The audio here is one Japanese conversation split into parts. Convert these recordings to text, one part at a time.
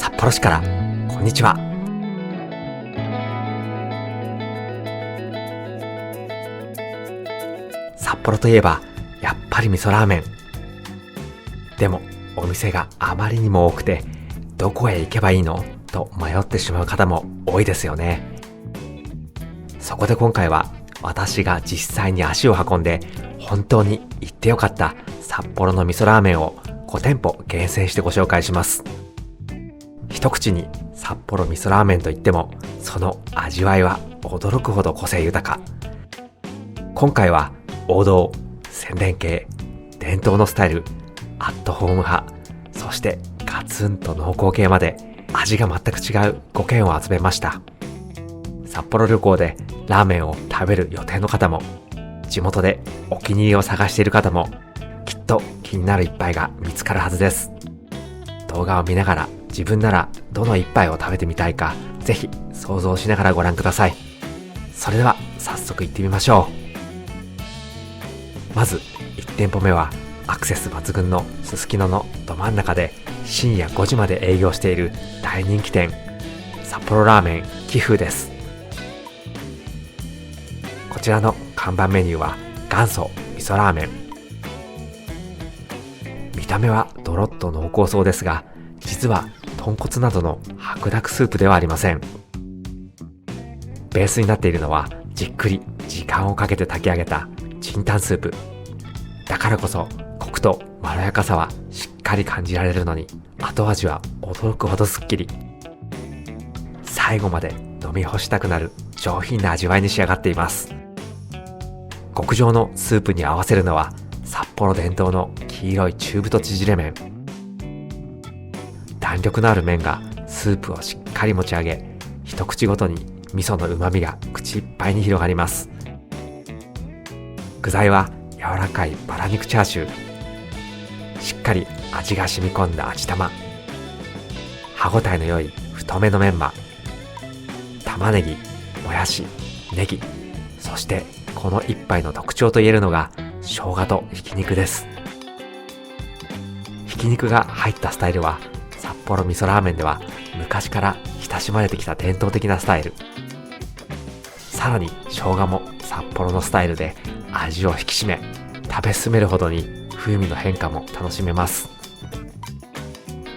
札幌市からこんにちは。札幌といえばやっぱり味噌ラーメン。でもお店があまりにも多くてどこへ行けばいいのと迷ってしまう方も多いですよね。そこで今回は私が実際に足を運んで本当に行ってよかった札幌の味噌ラーメンを5店舗厳選してご紹介します。一口に札幌味噌ラーメンといってもその味わいは驚くほど個性豊か。今回は王道、洗練系、伝統のスタイル、アットホーム派、そしてガツンと濃厚系まで味が全く違う5軒を集めました。札幌旅行でラーメンを食べる予定の方も、地元でお気に入りを探している方も、きっと気になる一杯が見つかるはずです。動画を見ながら自分ならどの一杯を食べてみたいか、ぜひ想像しながらご覧ください。それでは早速行ってみましょう。まず1店舗目はアクセス抜群のすすきののど真ん中で深夜5時まで営業している大人気店、札幌ラーメン貴風です。こちらの看板メニューは元祖味噌ラーメン。見た目はドロッと濃厚そうですが、実は豚骨などの白濁スープではありません。ベースになっているのはじっくり時間をかけて炊き上げたチンタンスープ。だからこそコクとまろやかさはしっかり感じられるのに、後味は驚くほどすっきり。最後まで飲み干したくなる上品な味わいに仕上がっています。極上のスープに合わせるのは札幌伝統の黄色い中太縮れ麺。弾力のある麺がスープをしっかり持ち上げ、一口ごとに味噌の旨味が口いっぱいに広がります。具材は柔らかいバラ肉チャーシュー、しっかり味が染み込んだ味玉、歯ごたえの良い太めのメンマ、玉ねぎ、もやし、ネギ、そしてこの一杯の特徴といえるのが生姜とひき肉です。ひき肉が入ったスタイルは札幌味噌ラーメンでは昔から親しまれてきた伝統的なスタイル。さらに生姜も札幌のスタイルで味を引き締め、食べ進めるほどに風味の変化も楽しめます。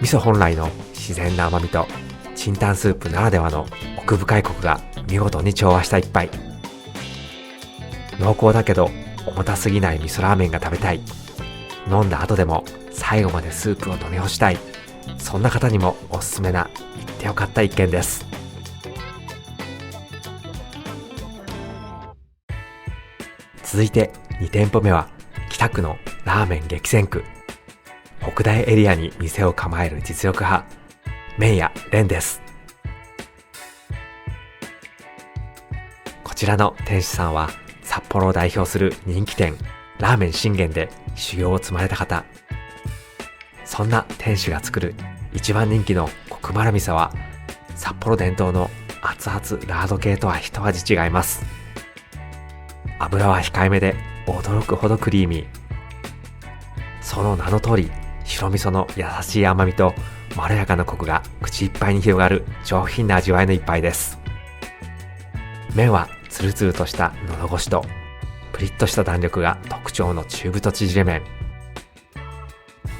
味噌本来の自然な甘みとチンタンスープならではの奥深いコクが見事に調和した一杯。濃厚だけど重たすぎない味噌ラーメンが食べたい、飲んだ後でも最後までスープを飲み干したい、そんな方にもおすすめな行ってよかった一軒です。続いて2店舗目は北区のラーメン激戦区、北大エリアに店を構える実力派、麺屋蓮です。こちらの店主さんは札幌を代表する人気店ラーメン信玄で修行を積まれた方。そんな店主が作る一番人気のコクマラ味噌は札幌伝統の熱々ラード系とは一味違います。油は控えめで驚くほどクリーミー。その名の通り白味噌の優しい甘みとまろやかなコクが口いっぱいに広がる上品な味わいの一杯です。麺はツルツルとした喉越しとプリッとした弾力が特徴の中太縮れ麺。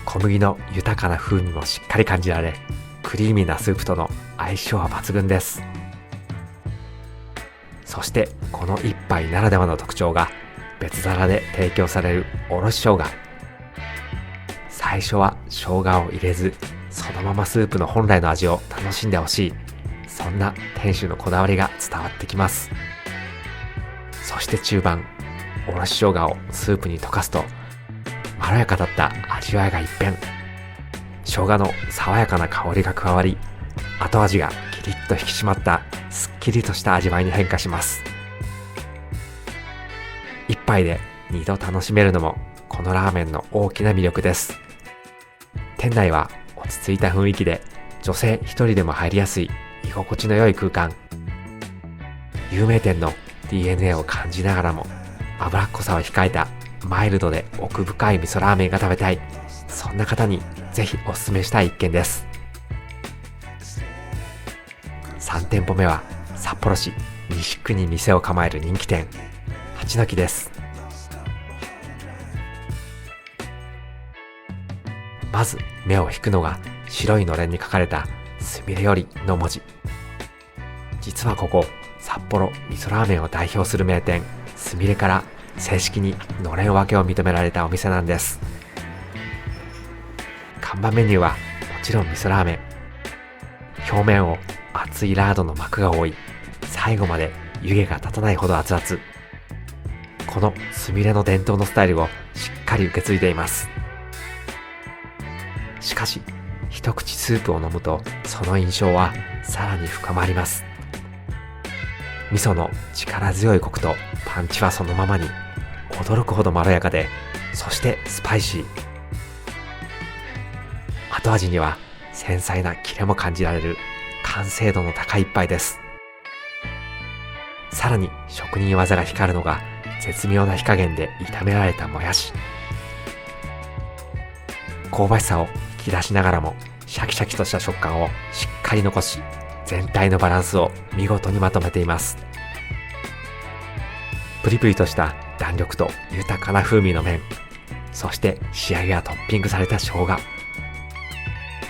小麦の豊かな風味もしっかり感じられ、クリーミーなスープとの相性は抜群です。そしてこの一杯ならではの特徴が別皿で提供されるおろし生姜。最初は生姜を入れずそのままスープの本来の味を楽しんでほしい、そんな店主のこだわりが伝わってきます。そして中盤、おろし生姜をスープに溶かすとまろやかだった味わいが一変、生姜の爽やかな香りが加わり、後味がキリッと引き締まったすっきりとした味わいに変化します。一杯で2度楽しめるのもこのラーメンの大きな魅力です。店内は落ち着いた雰囲気で女性一人でも入りやすい居心地の良い空間。有名店の DNA を感じながらも脂っこさを控えたマイルドで奥深い味噌ラーメンが食べたい、そんな方にぜひおすすめしたい一軒です。店舗目は札幌市西区に店を構える人気店八の木です。まず目を引くのが白いのれんに書かれたすみれよりの文字。実はここ札幌味噌ラーメンを代表する名店すみれから正式にのれん分けを認められたお店なんです。看板メニューはもちろん味噌ラーメン。表面を熱いラードの膜が覆い、最後まで湯気が立たないほど熱々。このすみれの伝統のスタイルをしっかり受け継いでいます。しかし一口スープを飲むとその印象はさらに深まります。味噌の力強いコクとパンチはそのままに驚くほどまろやかで、そしてスパイシー。後味には繊細なキレも感じられる完成度の高い一杯です。さらに職人技が光るのが絶妙な火加減で炒められたもやし。香ばしさを引き出しながらもシャキシャキとした食感をしっかり残し、全体のバランスを見事にまとめています。プリプリとした弾力と豊かな風味の麺、そして仕上げがトッピングされた生姜。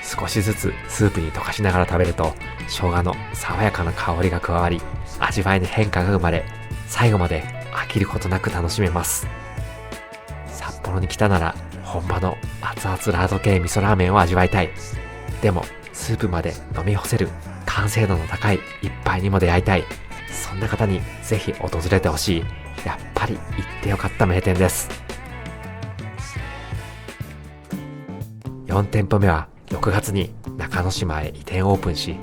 少しずつスープに溶かしながら食べると生姜の爽やかな香りが加わり、味わいに変化が生まれ、最後まで飽きることなく楽しめます。札幌に来たなら本場の熱々ラード系味噌ラーメンを味わいたい。でもスープまで飲み干せる完成度の高い一杯にも出会いたい。そんな方にぜひ訪れてほしい、やっぱり行ってよかった名店です。4店舗目は6月に中之島へ移転オープンし、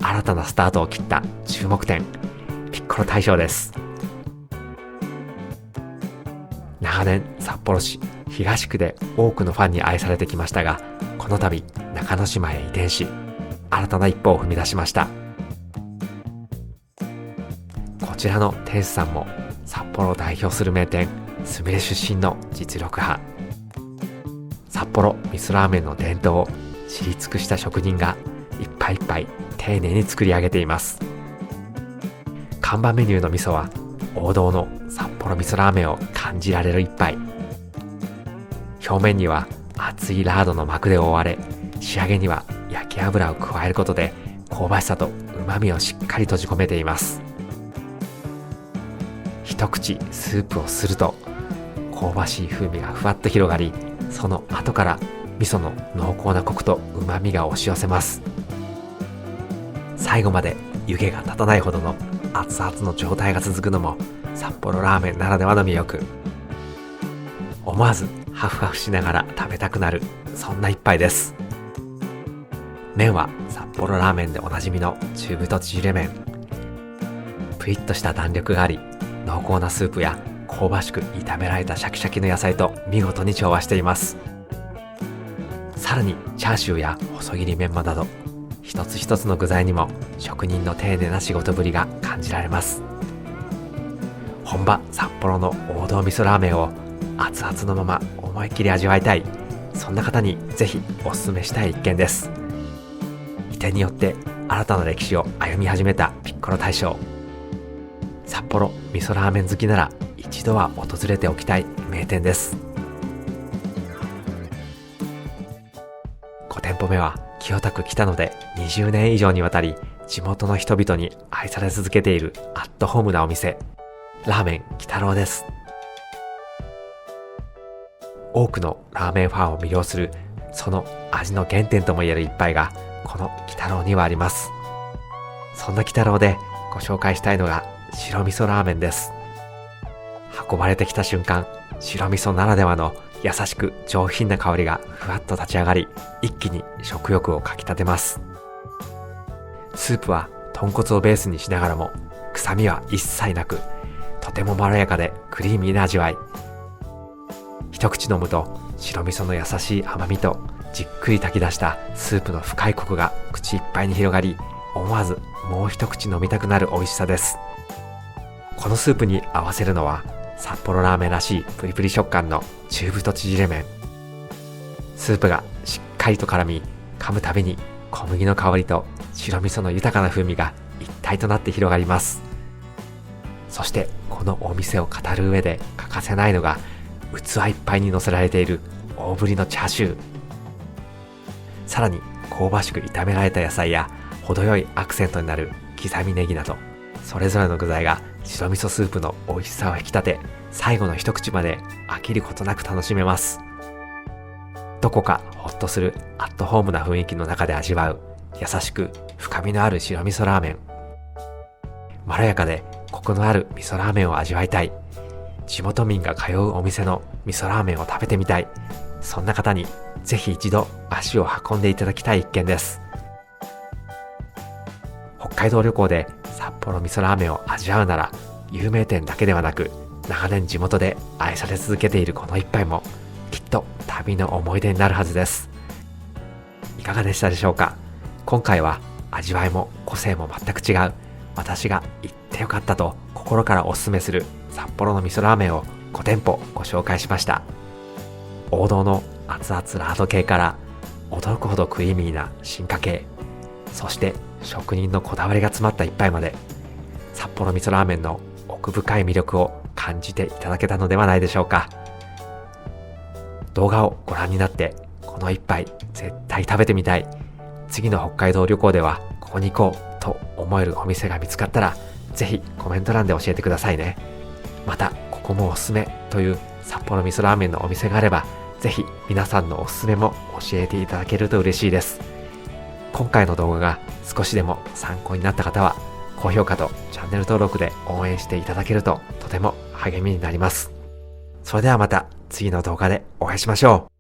新たなスタートを切った注目店ピッコロ大将です。長年札幌市東区で多くのファンに愛されてきましたが、この度中之島へ移転し新たな一歩を踏み出しました。こちらの店主さんも札幌を代表する名店すみれ出身の実力派。札幌味噌ラーメンの伝統を知り尽くした職人が一杯一杯丁寧に作り上げています。看板メニューの味噌は王道の札幌味噌ラーメンを感じられる一杯。表面には熱いラードの膜で覆われ、仕上げには焼き油を加えることで香ばしさと旨味をしっかり閉じ込めています。一口スープをすると香ばしい風味がふわっと広がり、その後から味噌の濃厚なコクと旨味が押し寄せます。最後まで湯気が立たないほどの熱々の状態が続くのも札幌ラーメンならではの魅力。思わずハフハフしながら食べたくなる、そんな一杯です。麺は札幌ラーメンでおなじみの中太縮れ麺。プリッとした弾力があり、濃厚なスープや香ばしく炒められたシャキシャキの野菜と見事に調和しています。さらにチャーシューや細切りメンマなど一つ一つの具材にも職人の丁寧な仕事ぶりが感じられます。本場札幌の王道味噌ラーメンを熱々のまま思いっきり味わいたい、そんな方にぜひおすすめしたい一軒です。移転によって新たな歴史を歩み始めたピッコロ大将。札幌味噌ラーメン好きなら一度は訪れておきたい名店です。5店舗目は清田区北野で20年以上にわたり地元の人々に愛され続けているアットホームなお店、ラーメン喜多郎です。多くのラーメンファンを魅了するその味の原点ともいえる一杯がこの喜多郎にはあります。そんな喜多郎でご紹介したいのが白味噌ラーメンです。運ばれてきた瞬間、白味噌ならではの優しく上品な香りがふわっと立ち上がり、一気に食欲をかきたてます。スープは豚骨をベースにしながらも臭みは一切なく、とてもまろやかでクリーミーな味わい。一口飲むと白味噌の優しい甘みとじっくり炊き出したスープの深いコクが口いっぱいに広がり、思わずもう一口飲みたくなる美味しさです。このスープに合わせるのは札幌ラーメンらしいプリプリ食感の中太縮れ麺。スープがしっかりと絡み、噛むたびに小麦の香りと白味噌の豊かな風味が一体となって広がります。そしてこのお店を語る上で欠かせないのが、器いっぱいに乗せられている大ぶりのチャーシュー。さらに香ばしく炒められた野菜や程よいアクセントになる刻みネギなど、それぞれの具材が白味噌スープの美味しさを引き立て、最後の一口まで飽きることなく楽しめます。どこかホッとするアットホームな雰囲気の中で味わう優しく深みのある白味噌ラーメン。まろやかでコクのある味噌ラーメンを味わいたい。地元民が通うお店の味噌ラーメンを食べてみたい。そんな方にぜひ一度足を運んでいただきたい一軒です。北海道旅行で札幌味噌ラーメンを味わうなら、有名店だけではなく長年地元で愛され続けているこの一杯もきっと旅の思い出になるはずです。いかがでしたでしょうか。今回は味わいも個性も全く違う、私が行ってよかったと心からおすすめする札幌の味噌ラーメンを5店舗ご紹介しました。王道の熱々ラード系から驚くほどクリーミーな進化系、そして職人のこだわりが詰まった一杯まで、札幌味噌ラーメンの奥深い魅力を感じていただけたのではないでしょうか。動画をご覧になってこの一杯絶対食べてみたい、次の北海道旅行ではここに行こうと思えるお店が見つかったら、ぜひコメント欄で教えてくださいね。またここもおすすめという札幌味噌ラーメンのお店があれば、ぜひ皆さんのおすすめも教えていただけると嬉しいです。今回の動画が少しでも参考になった方は、高評価とチャンネル登録で応援していただけるととても励みになります。それではまた次の動画でお会いしましょう。